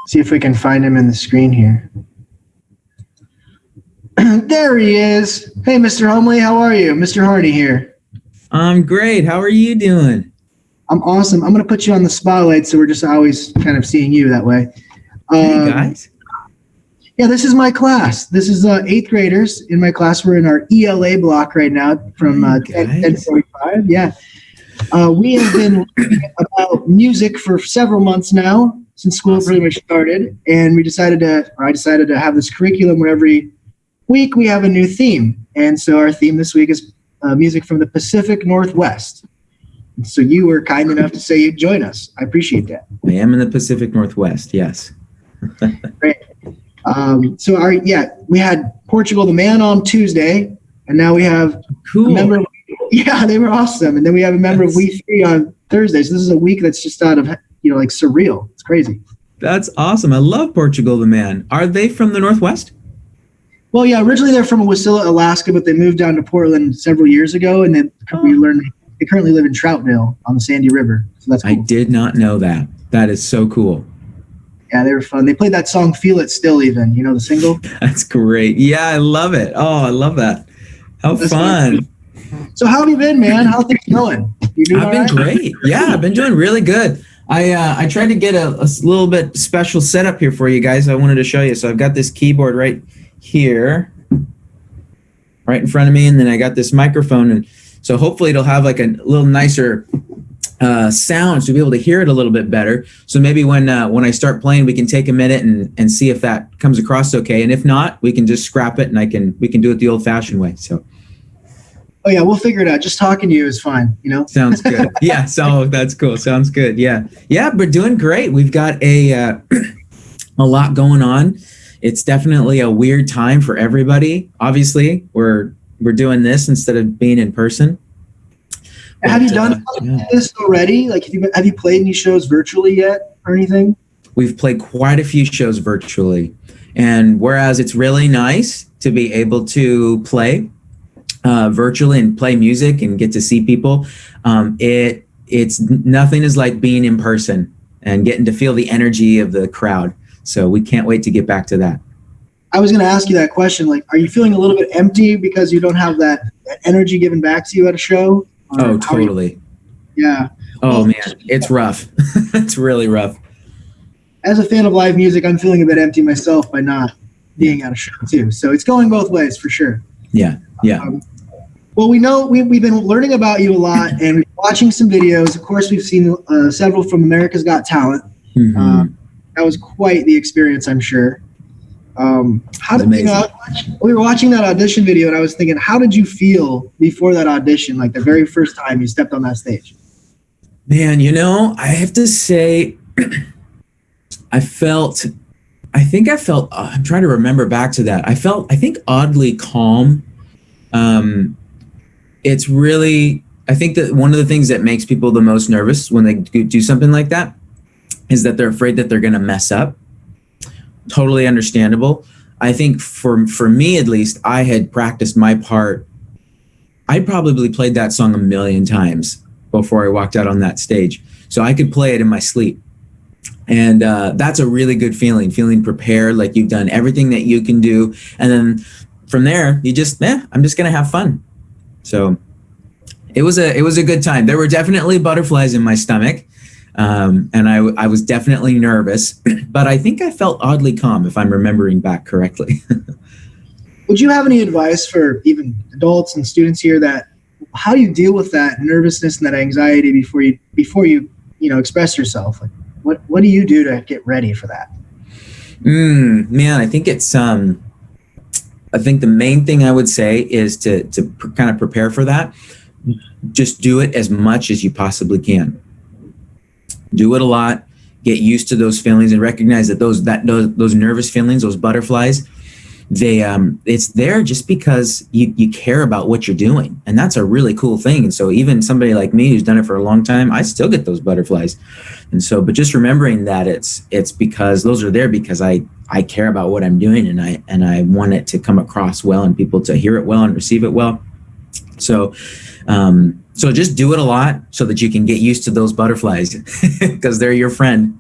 See if we can find him in the screen here. There he is. Hey, Mr. Humlie, how are you? Mr. Hardy here. I'm great. How are you doing? I'm awesome. I'm going to put you on the spotlight, so we're just always kind of seeing you that way. Hey, guys. Yeah, this is my class. This is 8th graders in my class. We're in our ELA block right now from 10:45. Yeah. We have been learning about music for several months now, since school pretty much started, and I decided to have this curriculum where every week we have a new theme. And so our theme this week is music from the Pacific Northwest. So you were kind enough to say you'd join us. I appreciate that. I am in the Pacific Northwest, yes. Great. We had Portugal the Man on Tuesday, and now we have a member. Yeah, they were awesome. And then we have a member of WeThree on Thursday. So this is a week that's just out of, like surreal. It's crazy. That's awesome. I love Portugal the Man. Are they from the Northwest? Well, yeah, originally they're from Wasilla, Alaska, but they moved down to Portland several years ago, and then we learned they currently live in Troutville on the Sandy River. So that's cool. I did not know that. That is so cool. Yeah, they were fun. They played that song "Feel It Still," even, the single. That's great. Yeah, I love it. Oh, I love that. How fun. So how have you been, man? How are things going? I've been great. Yeah, I've been doing really good. I tried to get a little bit special setup here for you guys. I wanted to show you. So I've got this keyboard right here, right in front of me, and then I got this microphone, and so hopefully it'll have like a little nicer sound, so you'll be able to hear it a little bit better. So maybe when I start playing, we can take a minute and see if that comes across okay, and if not, we can just scrap it, and we can do it the old-fashioned way. So. Oh yeah, we'll figure it out. Just talking to you is fine, Sounds good. Yeah, so that's cool. Sounds good. Yeah, we're doing great. We've got a lot going on. It's definitely a weird time for everybody. Obviously, we're doing this instead of being in person. But, have you done this already? Like, have you played any shows virtually yet or anything? We've played quite a few shows virtually, and whereas it's really nice to be able to play virtually and play music and get to see people, it's nothing is like being in person and getting to feel the energy of the crowd. So we can't wait to get back to that. I was going to ask you that question. Like, are you feeling a little bit empty because you don't have that energy given back to you at a show? Oh, totally. Yeah. Oh, man, it's rough. It's really rough. As a fan of live music, I'm feeling a bit empty myself by not being at a show too. So it's going both ways for sure. Yeah. Well, we know we've been learning about you a lot, and we're watching some videos. Of course, we've seen several from America's Got Talent. Mm-hmm. That was quite the experience, I'm sure. We were watching that audition video, and I was thinking, how did you feel before that audition, like the very first time you stepped on that stage? Man, I have to say, I'm trying to remember back to that. I think oddly calm. It's really, I think that one of the things that makes people the most nervous when they do something like that is that they're afraid that they're going to mess up. Totally understandable. I think for me, at least, I had practiced my part. I probably played that song 1 million times before I walked out on that stage. So I could play it in my sleep. And that's a really good feeling prepared, like you've done everything that you can do. And then from there, I'm just going to have fun. So it was a good time. There were definitely butterflies in my stomach. And I was definitely nervous, but I think I felt oddly calm, if I'm remembering back correctly. Would you have any advice for even adults and students here how do you deal with that nervousness and that anxiety before you express yourself? Like, what do you do to get ready for that? Man, I think I think the main thing I would say is to kind of prepare for that. Just do it as much as you possibly can. Do it a lot, get used to those feelings, and recognize that those nervous feelings, those butterflies, it's there just because you care about what you're doing. And that's a really cool thing. And so even somebody like me who's done it for a long time, I still get those butterflies. And so, but just remembering that it's because those are there because I care about what I'm doing, and I want it to come across well and people to hear it well and receive it well. So, so just do it a lot so that you can get used to those butterflies because they're your friend.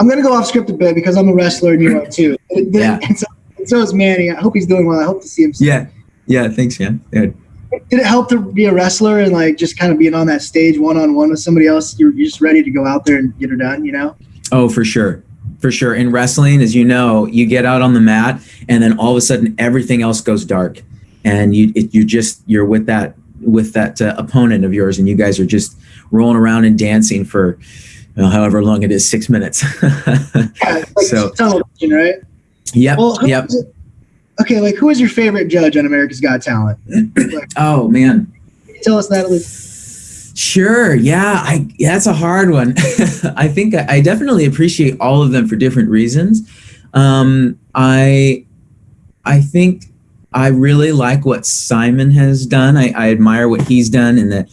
I'm gonna go off script a bit because I'm a wrestler and you are too. Yeah. And so is Manny. I hope he's doing well. I hope to see him soon. Yeah. Thanks, man. Yeah. Did it help to be a wrestler and like just kind of being on that stage one-on-one with somebody else? You're just ready to go out there and get her done, you know? Oh, for sure. For sure. In wrestling, as you know, you get out on the mat and then all of a sudden everything else goes dark, and you're with that opponent of yours, and you guys are just rolling around and dancing for however long it is, 6 minutes. Yeah, it's like So tunnel vision, right? yep. Well, Yep. Okay, like who is your favorite judge on America's Got Talent? Like, Oh man. tell us, Natalie. Sure. Yeah. That's a hard one. I think I definitely appreciate all of them for different reasons. I think I really like what Simon has done. I admire what he's done in the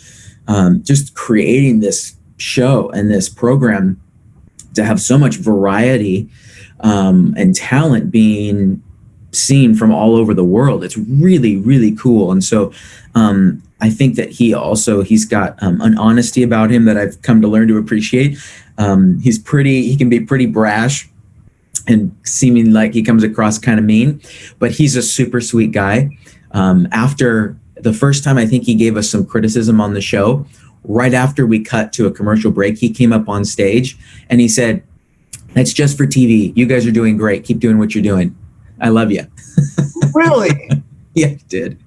just creating this show and this program to have so much variety and talent being seen from all over the world. It's really, really cool. And so I think that he's got an honesty about him that I've come to learn to appreciate. He can be pretty brash and seeming like he comes across kind of mean, but he's a super sweet guy. After the first time I think he gave us some criticism on the show, right after we cut to a commercial break, he came up on stage and he said, "That's just for TV. You guys are doing great. Keep doing what you're doing. I love you." Really? Yeah, he did.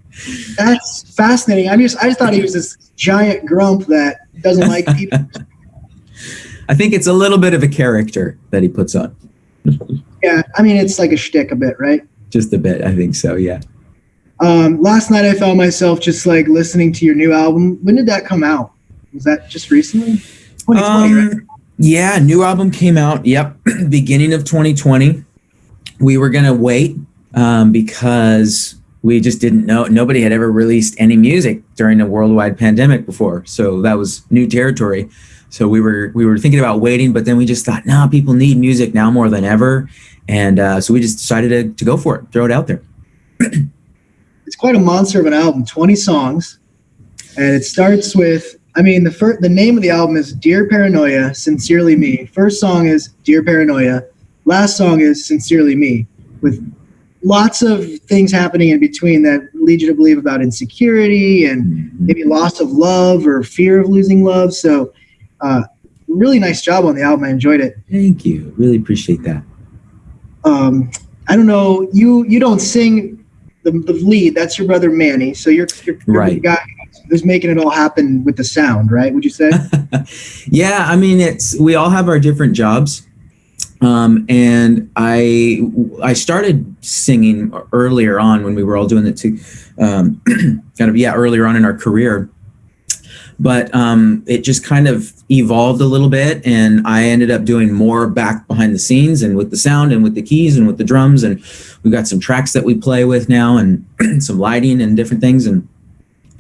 That's fascinating. I just thought he was this giant grump that doesn't like people. I think it's a little bit of a character that he puts on. Yeah, I mean, it's like a shtick a bit, right? Just a bit, I think so, yeah. Last night I found myself just like listening to your new album. When did that come out? Was that just recently? 2020, right? Yeah, new album came out, yep, beginning of 2020. We were going to wait because we just didn't know. Nobody had ever released any music during a worldwide pandemic before. So that was new territory. So we were thinking about waiting, but then we just thought, no, people need music now more than ever. And so we just decided to go for it, throw it out there. It's quite a monster of an album, 20 songs. And it starts with, I mean, the name of the album is Dear Paranoia, Sincerely Me. First song is Dear Paranoia. Last song is Sincerely Me, with lots of things happening in between that lead you to believe about insecurity and maybe loss of love or fear of losing love. So really nice job on the album. I enjoyed it. Thank you. Really appreciate that. I don't know. You don't sing the lead. That's your brother Manny. So you're right. The guy who's making it all happen with the sound, right? Would you say? Yeah. I mean, we all have our different jobs. And I started singing earlier on when we were all doing it too, earlier on in our career. But it just kind of evolved a little bit, and I ended up doing more back behind the scenes and with the sound and with the keys and with the drums. And we've got some tracks that we play with now and some lighting and different things. And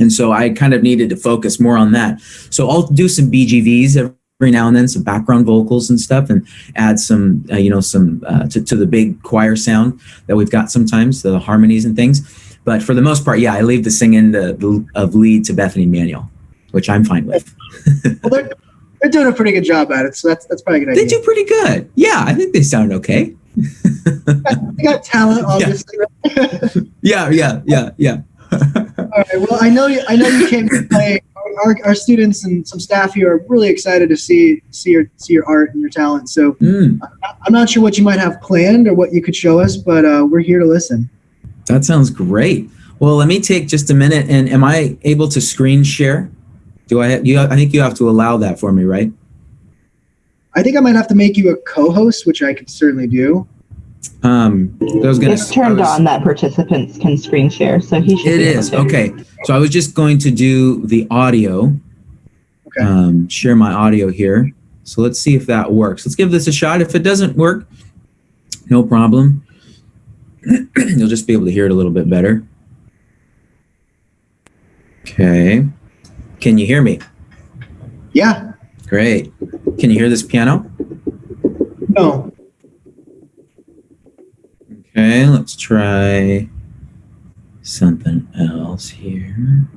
so I kind of needed to focus more on that. So I'll do some BGVs every now and then, some background vocals and stuff, and add some, to the big choir sound that we've got sometimes, the harmonies and things. But for the most part, yeah, I leave the singing of lead to Bethany and Manuel, which I'm fine with. Well, they're doing a pretty good job at it, so that's probably a good idea. They do pretty good. Yeah, I think they sound okay. They got talent, obviously. Yeah. Yeah. All right. Well, I know you came to play. Our students and some staff here are really excited to see your art and your talent. So I'm not sure what you might have planned or what you could show us, but we're here to listen. That sounds great. Well, let me take just a minute. And am I able to screen share? I think you have to allow that for me, right? I think I might have to make you a co-host, which I could certainly do. It's turned on that participants can screen share, so he should. It is okay. So I was just going to do the audio. Okay. Share my audio here. So let's see if that works. Let's give this a shot. If it doesn't work, no problem. You'll just be able to hear it a little bit better. Okay. Can you hear me? Yeah. Great. Can you hear this piano? No. Okay, let's try something else here.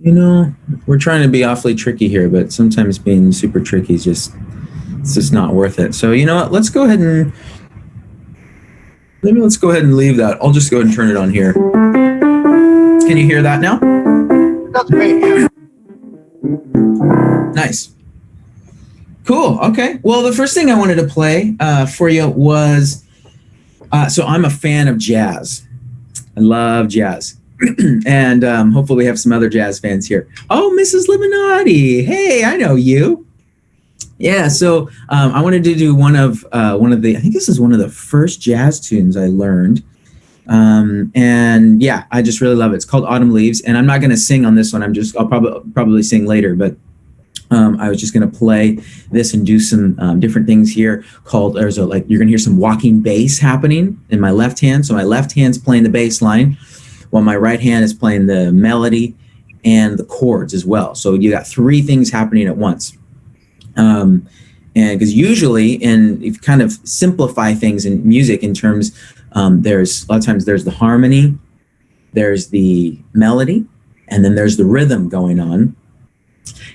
You know, we're trying to be awfully tricky here, but sometimes being super tricky is just not worth it. So you know what? Let's go ahead and leave that. I'll just go ahead and turn it on here. Can you hear that now? That's great. Nice. Cool. Okay. Well, the first thing I wanted to play for you was, so I'm a fan of jazz. I love jazz. And hopefully we have some other jazz fans here. Oh, Mrs. Limonati. Hey, I know you. Yeah. So I wanted to do one of the, I think this is one of the first jazz tunes I learned. And yeah, I just really love it. It's called Autumn Leaves. And I'm not going to sing on this one. I'll probably sing later, but I was just going to play this and do some different things here you're going to hear some walking bass happening in my left hand. So my left hand's playing the bass line while my right hand is playing the melody and the chords as well. So you got three things happening at once. And because usually if you kind of simplify things in music in terms, there's a lot of times there's the harmony, there's the melody, and then there's the rhythm going on.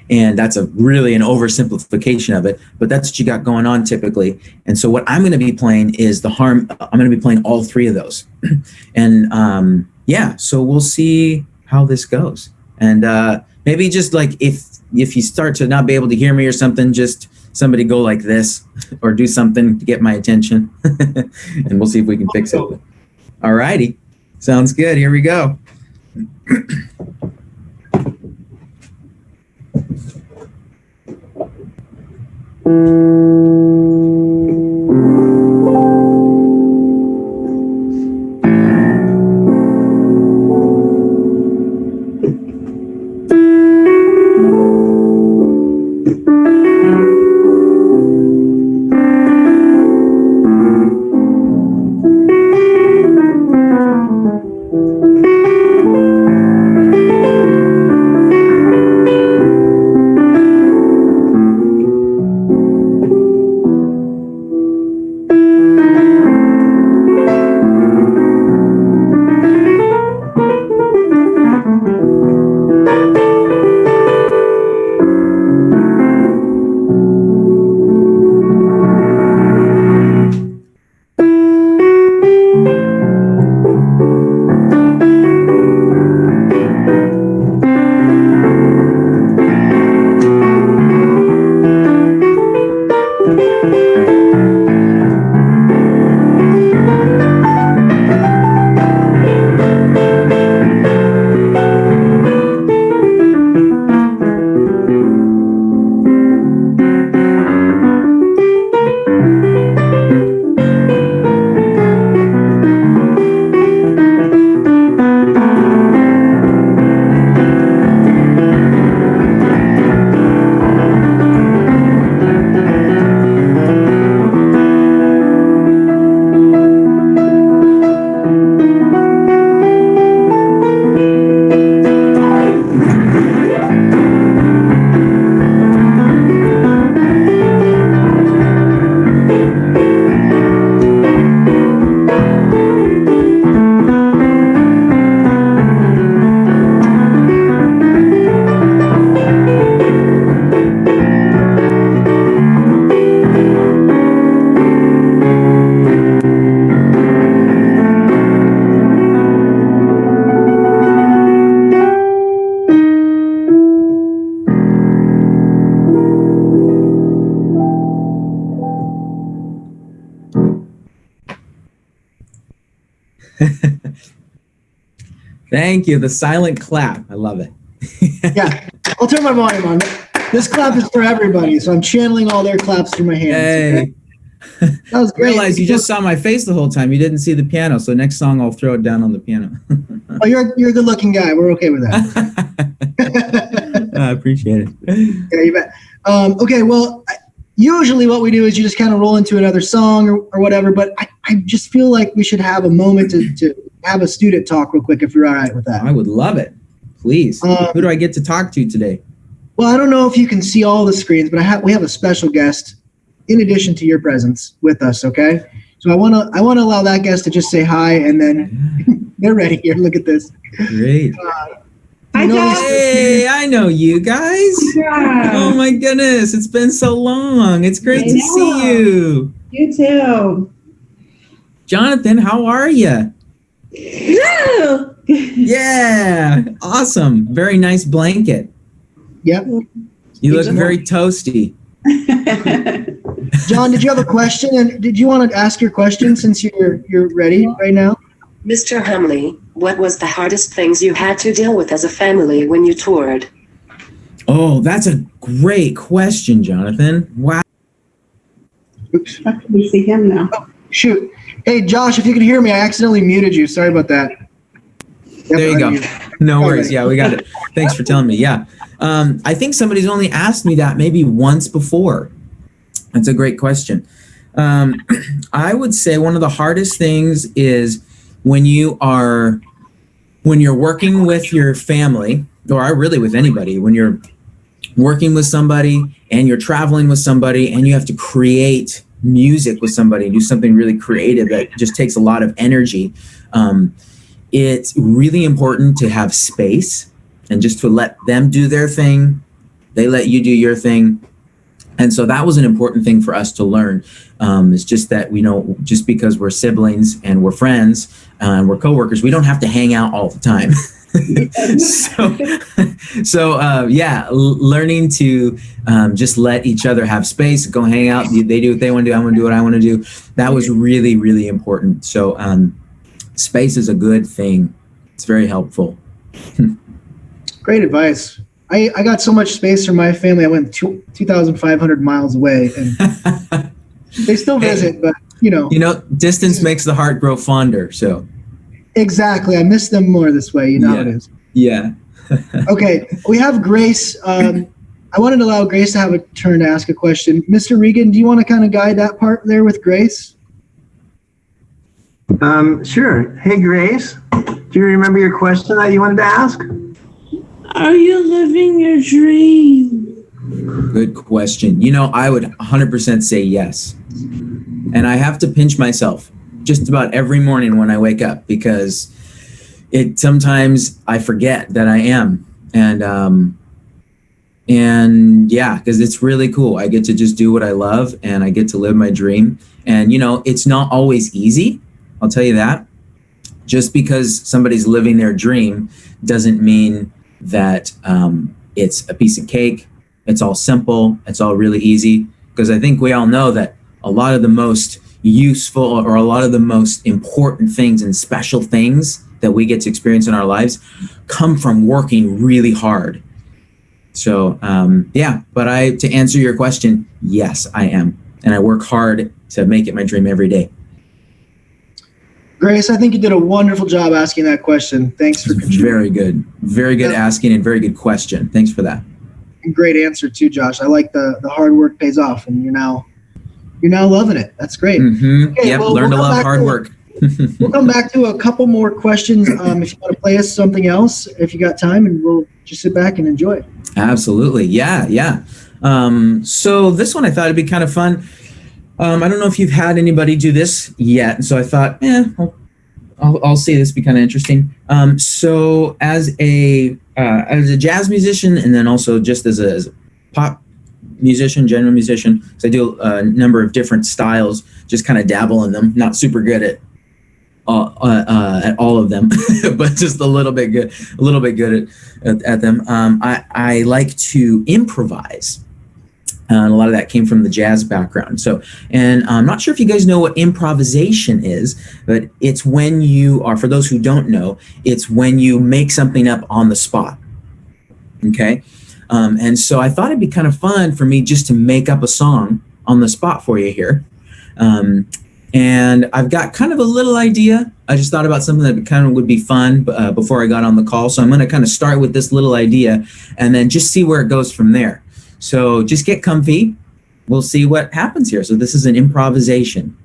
And that's really an oversimplification of it, but that's what you got going on typically. And so what I'm going to be playing is I'm going to be playing all three of those. And yeah, so we'll see how this goes. And maybe just like if you start to not be able to hear me or something, just somebody go like this or do something to get my attention. And we'll see if we can fix it. All righty. Sounds good. Here we go. Thank you. The silent clap. I love it. Yeah, I'll turn my volume on. This clap is for everybody, so I'm channeling all their claps through my hands. Hey. Okay? That was great. I realized you just saw my face the whole time. You didn't see the piano, so next song I'll throw it down on the piano. Oh, you're a good-looking guy. We're okay with that. I appreciate it. Yeah, you bet. Okay, well, usually what we do is you just kind of roll into another song or whatever, but I just feel like we should have a moment to have a student talk real quick if you're all right with that. I would love it. Please. Who do I get to talk to today? Well, I don't know if you can see all the screens, but we have a special guest in addition to your presence with us, okay? So I want to allow that guest to just say hi, and then they're ready here. Look at this. Great. Hi, Josh. Hey, I know you guys. Yeah. Oh my goodness, it's been so long. It's great to see you. You too. Jonathan, how are you? Yeah, awesome. Very nice blanket. Yep. You look very toasty. John, did you have a question? And did you want to ask your question since you're ready right now? Mr. Humlie, what was the hardest things you had to deal with as a family when you toured? Oh, that's a great question, Jonathan. Wow. Oops. How can we see him now? Oh, shoot. Hey, Josh, if you can hear me, I accidentally muted you. Sorry about that. Yep, There you go. unmuted. No worries. Yeah, we got it. Thanks for telling me. Yeah. I think somebody's only asked me that maybe once before. That's a great question. I would say one of the hardest things is when you're working with your family, or really with anybody, when you're working with somebody and you're traveling with somebody and you have to create music with somebody and do something really creative that just takes a lot of energy. It's really important to have space and just to let them do their thing. They let you do your thing. And so that was an important thing for us to learn. It's just that, just because we're siblings and we're friends and we're coworkers, we don't have to hang out all the time. Learning to just let each other have space, go hang out. They do what they want to do. I want to do what I want to do. That was really, really important. So space is a good thing. It's very helpful. Great advice. I got so much space from my family. I went 2,500 miles away, and they still visit, but distance makes the heart grow fonder. So exactly, I miss them more this way. How it is. Yeah. Okay, we have Grace. I wanted to allow Grace to have a turn to ask a question. Mr. Regan, do you want to kind of guide that part there with Grace? Sure. Hey, Grace, do you remember your question that you wanted to ask? Are you living your dream? Good question. I would 100% say yes. And I have to pinch myself just about every morning when I wake up because sometimes I forget that I am. And yeah, because it's really cool. I get to just do what I love and I get to live my dream. And it's not always easy. I'll tell you that. Just because somebody's living their dream doesn't mean that it's a piece of cake. It's all simple. It's all really easy. Because I think we all know that a lot of the most useful or a lot of the most important things and special things that we get to experience in our lives come from working really hard. So but to answer your question, yes, I am. And I work hard to make it my dream every day. Grace, I think you did a wonderful job asking that question. Thanks for contributing. Very good. Very good asking and very good question. Thanks for that. And great answer too, Josh. I like the hard work pays off and you're now loving it. That's great. Mm-hmm. Okay, yep, learn to love hard work. We'll come back to a couple more questions if you want to play us something else, if you got time, and we'll just sit back and enjoy it. Absolutely. Yeah. So this one I thought it'd be kind of fun. I don't know if you've had anybody do this yet, so I thought, I'll say this would be kind of interesting. So as a jazz musician, and then also just as a pop musician, general musician, because I do a number of different styles, just kind of dabble in them. Not super good at all of them, but just a little bit good at them. I like to improvise. And a lot of that came from the jazz background. So, and I'm not sure if you guys know what improvisation is, but it's when for those who don't know, it's when you make something up on the spot. Okay. And so I thought it'd be kind of fun for me just to make up a song on the spot for you here. And I've got kind of a little idea. I just thought about something that kind of would be fun before I got on the call. So I'm going to kind of start with this little idea and then just see where it goes from there. So just get comfy. We'll see what happens here. So this is an improvisation.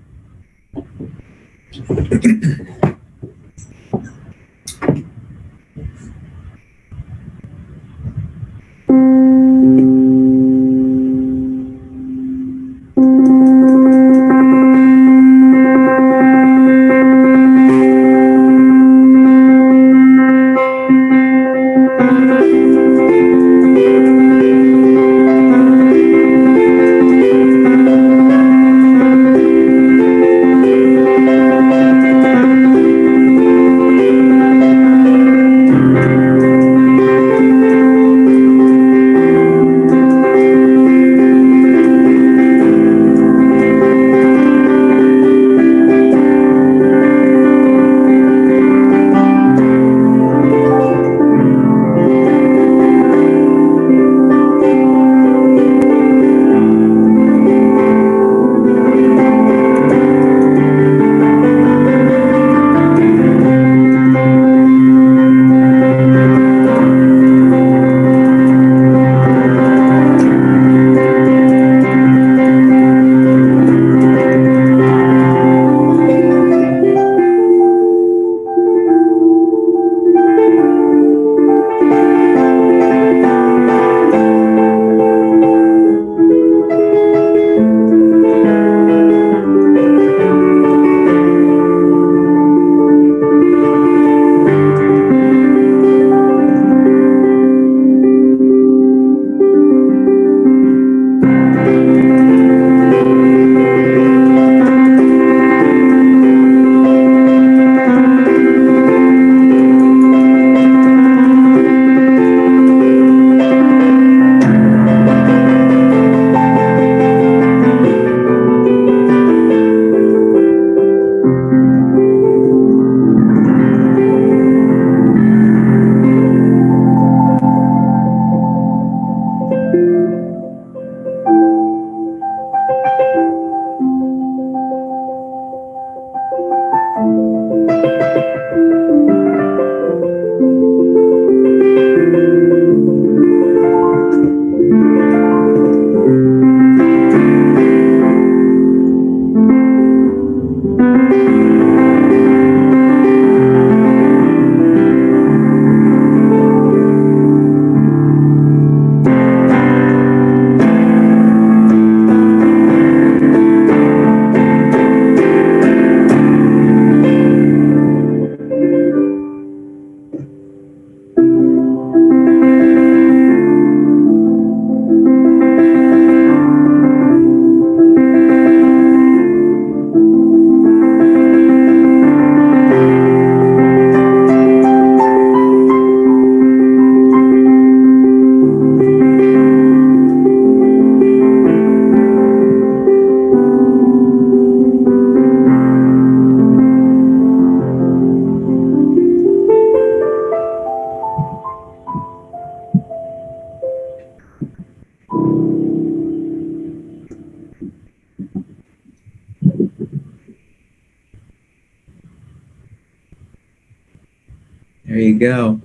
There you go.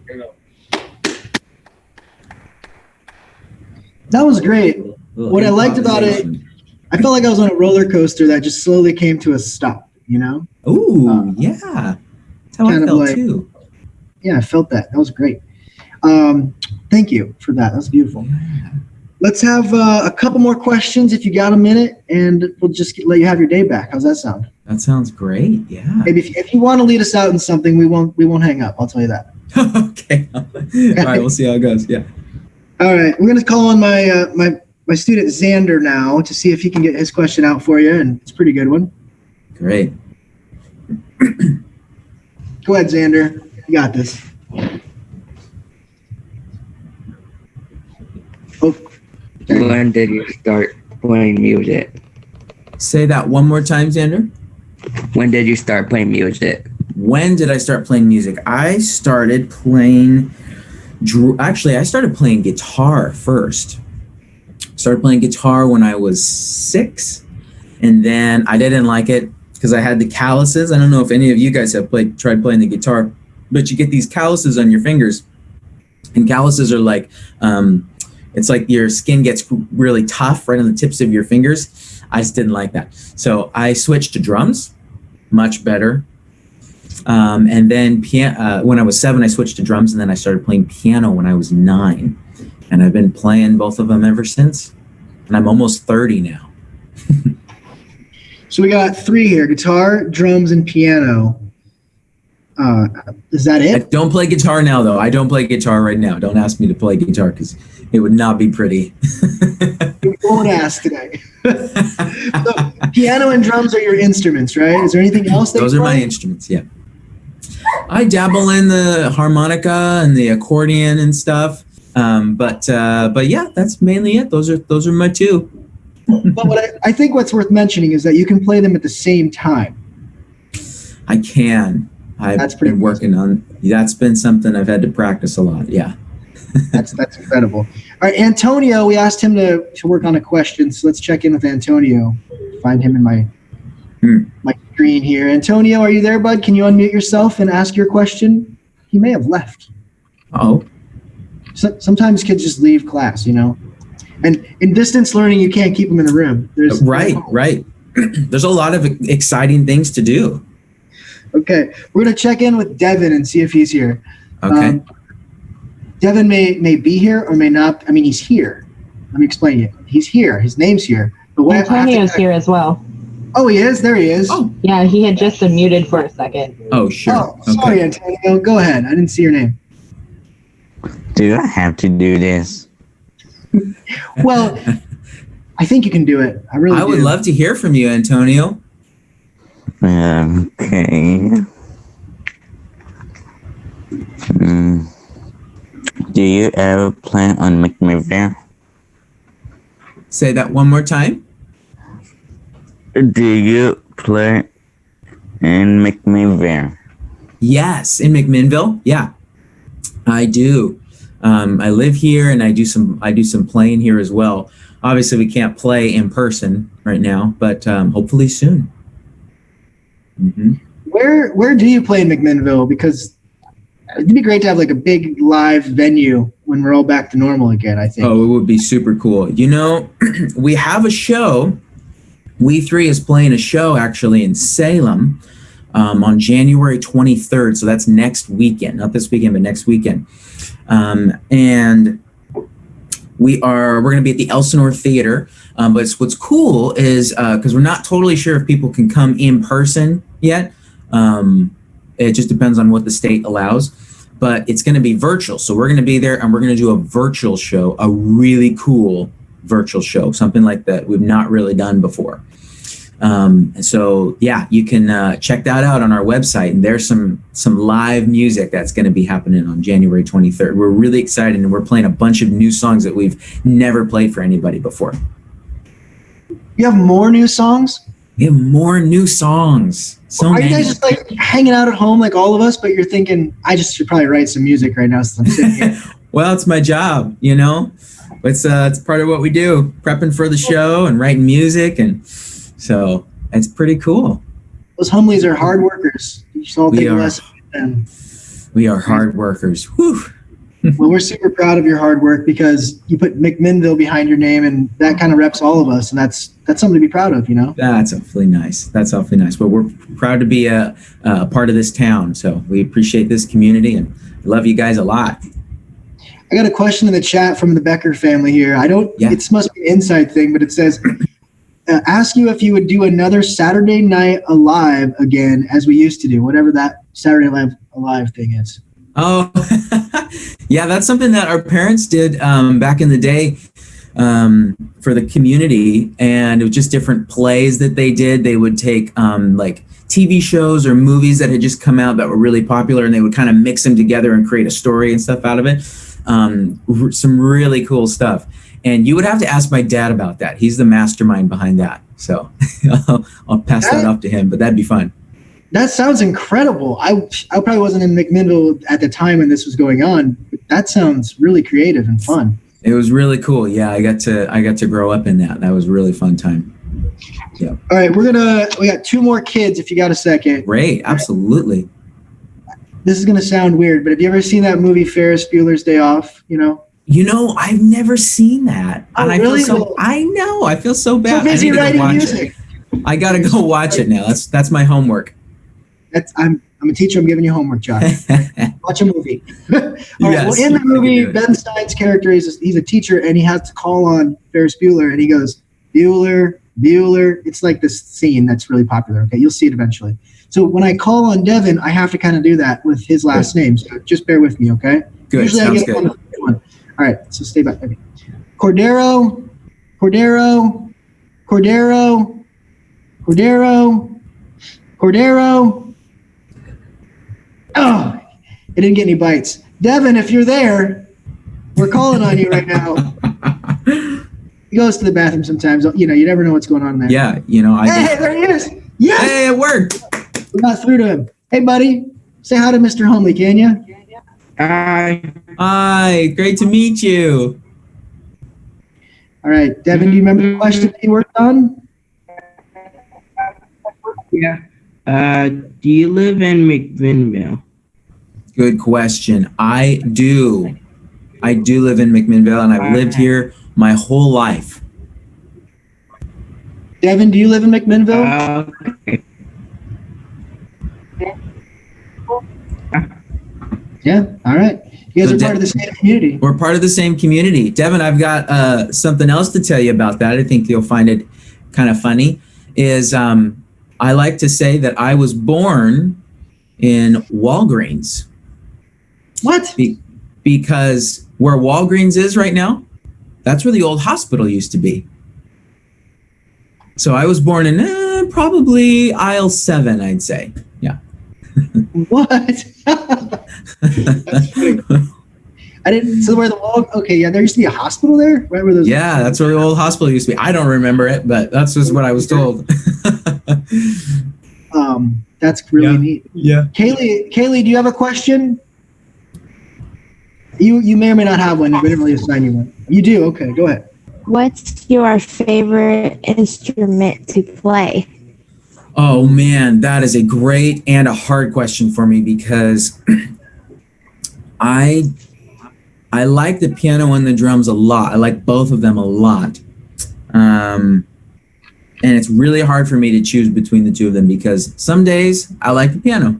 That was great. What I liked about it, I felt like I was on a roller coaster that just slowly came to a stop, you know? Ooh, yeah. That's how I kind of felt like- too. Yeah, I felt that. That was great. Thank you for that. That was beautiful. Let's have a couple more questions if you got a minute, and we'll just let you have your day back. How's that sound? That sounds great. Yeah. Maybe if you want to lead us out in something, we won't hang up. I'll tell you that. Okay. All right. We'll see how it goes. Yeah. All right, we're gonna call on my my student Xander now to see if he can get his question out for you, and it's a pretty good one. Great. Go ahead, Xander. You got this. Oh, When did you start playing music? Say that one more time, Xander. When did you start playing music? When did I start playing music? I started playing. Actually, I started playing guitar first. Started playing guitar when I was 6, and then I didn't like it because I had the calluses. I don't know if any of you guys have tried playing the guitar, but you get these calluses on your fingers, and calluses are like, it's like your skin gets really tough right on the tips of your fingers. I just didn't like that, so I switched to drums. Much better. And then when I was 7, I switched to drums, and then I started playing piano when I was 9. And I've been playing both of them ever since. And I'm almost 30 now. so we got 3 here: guitar, drums, and piano. Is that I it? don't play guitar now, though. I don't play guitar right now. Don't ask me to play guitar because it would not be pretty. We won't ask today. So, piano and drums are your instruments, right? Is there anything else? Those are my instruments, yeah. I dabble in the harmonica and the accordion and stuff. But yeah, that's mainly it. Those are my 2. But what I think what's worth mentioning is that you can play them at the same time. I can. I've been working on. That's been something I've had to practice a lot. Yeah. That's incredible. All right, Antonio, we asked him to work on a question, so let's check in with Antonio. Find him in my screen here. Antonio, are you there, bud? Can you unmute yourself and ask your question? He may have left. Oh. So, sometimes kids just leave class, you know. And in distance learning, you can't keep them in the room. Right. There's a lot of exciting things to do. Okay, we're gonna check in with Devin and see if he's here. Okay. Devin may be here or may not. I mean, he's here. Let me explain it. He's here. His name's here. But Antonio's here as well. Oh, he is? There he is. Oh. Yeah, he had just been muted for a second. Oh, sure. Oh, sorry, Antonio. Go ahead. I didn't see your name. Do I have to do this? Well, I think you can do it. I really do. I would love to hear from you, Antonio. Okay. Do you ever play on McMinnville? Say that one more time. Do you play in McMinnville? Yes, in McMinnville. Yeah, I do. I live here, and I do some playing here as well. Obviously, we can't play in person right now, but hopefully soon. Mm-hmm. Where do you play in McMinnville? Because it'd be great to have like a big live venue when we're all back to normal again, I think. Oh, it would be super cool. You know, we have a show. WeThree is playing a show actually in Salem on January 23rd. So that's next weekend, not this weekend, but next weekend. And we're going to be at the Elsinore Theater. But what's cool is because we're not totally sure if people can come in person yet. It just depends on what the state allows. But it's going to be virtual. So we're going to be there and we're going to do a virtual show, a really cool virtual show, something like that we've not really done before. And so, yeah, you can check that out on our website. And there's some live music that's going to be happening on January 23rd. We're really excited, and we're playing a bunch of new songs that we've never played for anybody before. You have more new songs? We have more new songs. So Are many. you guys just like hanging out at home like all of us, but you're thinking, I just should probably write some music right now since I'm sitting here? Well, it's my job, you know. It's part of what we do, prepping for the show and writing music, and so it's pretty cool. Those Humleys are hard workers. You should all take We a are. lesson from them. We are hard workers. Whew. Well, we're super proud of your hard work because you put McMinnville behind your name, and that kind of reps all of us, and that's something to be proud of, you know? That's awfully nice. That's awfully nice. Well, we're proud to be a part of this town, so we appreciate this community and love you guys a lot. I got a question in the chat from the Becker family here. It must be an inside thing, but it says, ask you if you would do another Saturday Night Alive again as we used to do, whatever that Saturday Night Alive thing is. Oh, yeah, that's something that our parents did back in the day for the community, and it was just different plays that they did. They would take like TV shows or movies that had just come out that were really popular, and they would kind of mix them together and create a story and stuff out of it. Some really cool stuff. And you would have to ask my dad about that. He's the mastermind behind that. So I'll pass that off to him, but that'd be fun. That sounds incredible. I probably wasn't in McMinnville at the time when this was going on, but that sounds really creative and fun. It was really cool. Yeah, I got to grow up in that. That was a really fun time. Yeah. All right, we got 2 more kids if you got a second. Great, absolutely. This is gonna sound weird, but have you ever seen that movie Ferris Bueller's Day Off? You know, I've never seen that. Oh, and really? I know. I feel so bad. So busy I need to writing go watch music. it. I gotta go watch it now. That's my homework. I'm a teacher. I'm giving you homework, Josh. Watch a movie. All right. Yes, well, in the movie, Ben Stein's character he's a teacher, and he has to call on Ferris Bueller, and he goes, Bueller, Bueller. It's like this scene that's really popular. Okay, you'll see it eventually. So when I call on Devin, I have to kind of do that with his last name. So just bear with me, okay? Good. Usually Sounds I get good. on the first one. All right. So stay back. Okay. Cordero, Cordero, Cordero, Cordero, Cordero. Oh, it didn't get any bites. Devin, if you're there, we're calling on you right now. He goes to the bathroom sometimes. You know, you never know what's going on there. Yeah, Hey, there he is. Yes. Hey, it worked. We got through to him. Hey, buddy. Say hi to Mr. Humlie, can you? Hi, great to meet you. All right. Devin, do you remember the question that you worked on? Yeah. Do you live in McMinnville? Good question. I do. I do live in McMinnville, and I've lived here my whole life. Devin, do you live in McMinnville? Okay. Yeah. All right. You guys So are part of the same community. We're part of the same community. Devin, I've got something else to tell you about that. I think you'll find it kind of funny. Is I like to say that I was born in Walgreens. What? Because where Walgreens is right now, that's where the old hospital used to be. So I was born in probably aisle 7, I'd say. Yeah. What? That's funny. I didn't. So where the wall? Okay, yeah, there used to be a hospital there. Right where those. Yeah, that's where the old hospital used to be. I don't remember it, but that's just what I was told. That's really neat. Yeah. Kaylee, do you have a question? You may or may not have one. We didn't really assign you one. You do. Okay, go ahead. What's your favorite instrument to play? Oh man, that is a great and a hard question for me because I like the piano and the drums a lot. I like both of them a lot. And it's really hard for me to choose between the two of them because some days I like the piano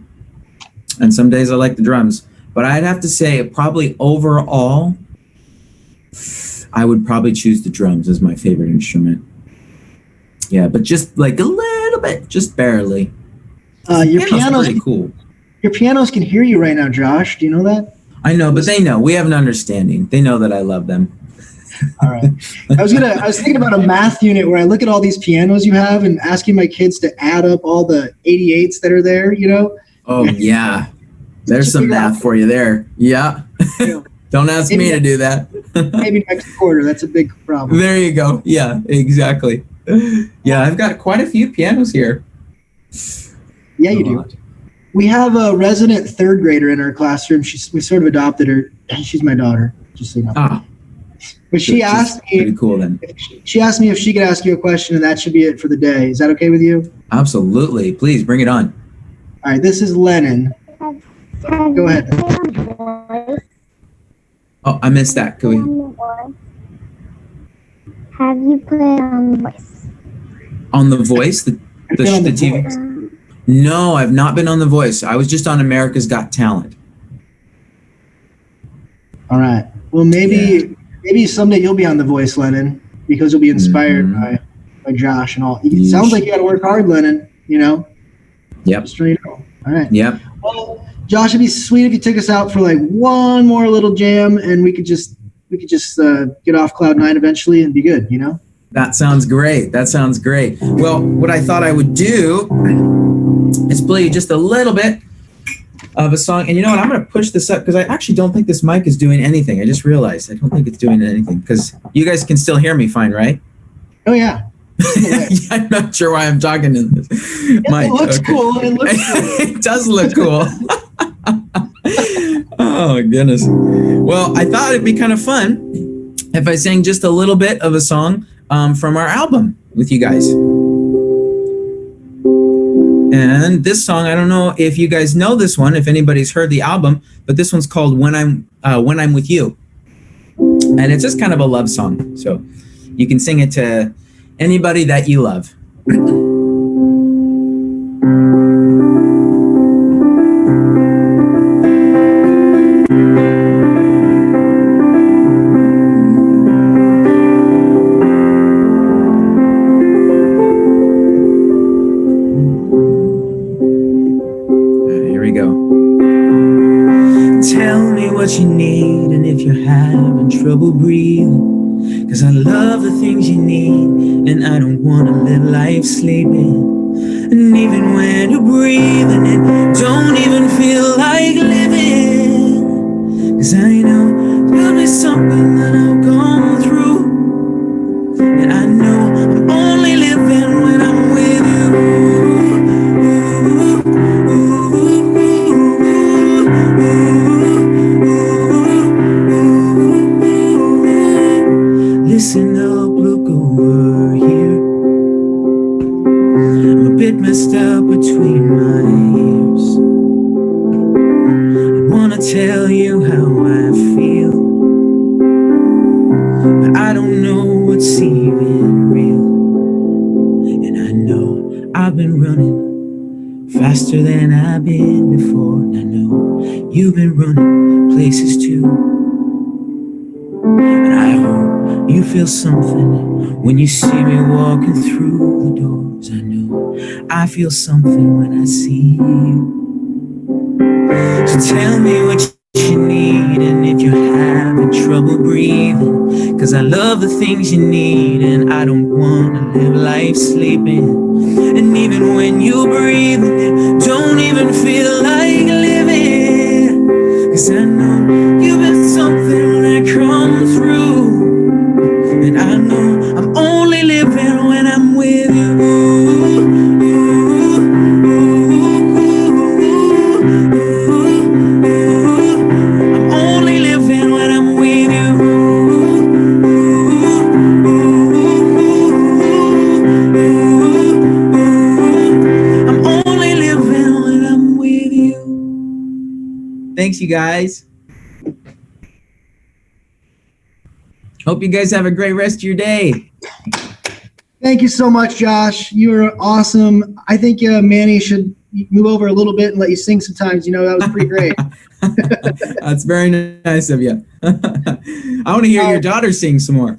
and some days I like the drums. But I'd have to say probably overall, I would probably choose the drums as my favorite instrument. Yeah, but just like a little bit, just barely. Your piano's pretty cool. Your pianos can hear you right now, Josh. Do you know that? I know, but they know. We have an understanding. They know that I love them. All right. I was thinking about a math unit where I look at all these pianos you have and asking my kids to add up all the 88s that are there, you know? Oh, yeah. There's some math for you there. Yeah. Don't ask me to do that. Maybe next quarter. That's a big problem. There you go. Yeah, exactly. Yeah, I've got quite a few pianos here. Yeah, you do. We have a resident third grader in our classroom. We sort of adopted her. She's my daughter, just so you know. Ah. But she asked me. Pretty cool then. She asked me if she could ask you a question, and that should be it for the day. Is that okay with you? Absolutely. Please bring it on. All right. This is Lennon. Go ahead. Oh, I missed that. Can we? Have you played on The Voice? On The Voice, the TV. No, I've not been on The Voice. I was just on America's Got Talent. All right. Well, maybe someday you'll be on The Voice, Lennon, because you'll be inspired by Josh and all. It sounds like you got to work hard, Lennon. You know. Yep. Just so you know. All right. Yep. Well, Josh, it'd be sweet if you took us out for like one more little jam, and we could just get off cloud nine eventually and be good. You know. That sounds great. Well, what I thought I would do is play you just a little bit of a song. And you know what? I'm going to push this up because I actually don't think this mic is doing anything. I just realized I don't think it's doing anything because you guys can still hear me fine, right? Oh, yeah. I'm not sure why I'm talking to this mic. It looks cool. It does look cool. Oh, goodness. Well, I thought it'd be kind of fun if I sang just a little bit of a song from our album with you guys. And this song, I don't know if you guys know this one, if anybody's heard the album, but this one's called When I'm With You. And it's just kind of a love song. So you can sing it to anybody that you love. What you need, and if you're having trouble breathing, 'cause I love the things you need, and I don't want to live life sleeping. And even when you're breathing, it don't even feel like living, 'cause I know there'll be something that I've gone through, and I know I'm only living when I'm with you. Listen up, look over here. I'm a bit messed up between my ears. I wanna tell you how I feel, but I don't know what's even real. And I know I've been running faster than I've been before. And I know you've been running places too. And I hope you feel something when you see me walking through the doors. I know I feel something when I see you. So tell me what you need, and if you're having trouble breathing, 'cause I love the things you need, and I don't want to live life sleeping. And even when you're breathing, it don't even feel like living, 'cause I know you've been something when I come through. And I know I'm only living when I'm with you. I'm only living when I'm with you. I'm only living when I'm with you. Thanks, you guys. Hope you guys have a great rest of your day. Thank you so much, Josh. You were awesome. I think Manny should move over a little bit and let you sing sometimes. You know, that was pretty great. That's very nice of you. I want to hear your daughter sing some more.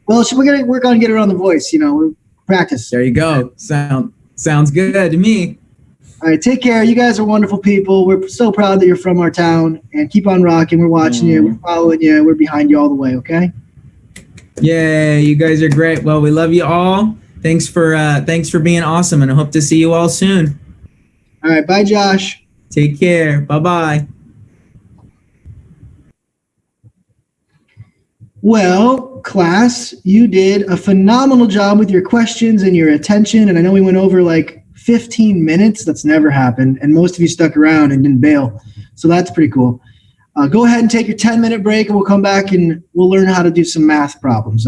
Well, we're going to work on getting her on The Voice. You know, we're practice. There you go. Sounds good to me. All right, take care. You guys are wonderful people. We're so proud that you're from our town. And keep on rocking. We're watching you. We're following you. We're behind you all the way, okay? Yay, you guys are great. Well, we love you all. Thanks for being awesome, and I hope to see you all soon. All right, bye, Josh. Take care. Bye-bye. Well, class, you did a phenomenal job with your questions and your attention, and I know we went over like 15 minutes. That's never happened, and most of you stuck around and didn't bail, so that's pretty cool. Go ahead and take your 10-minute break, and we'll come back and we'll learn how to do some math problems.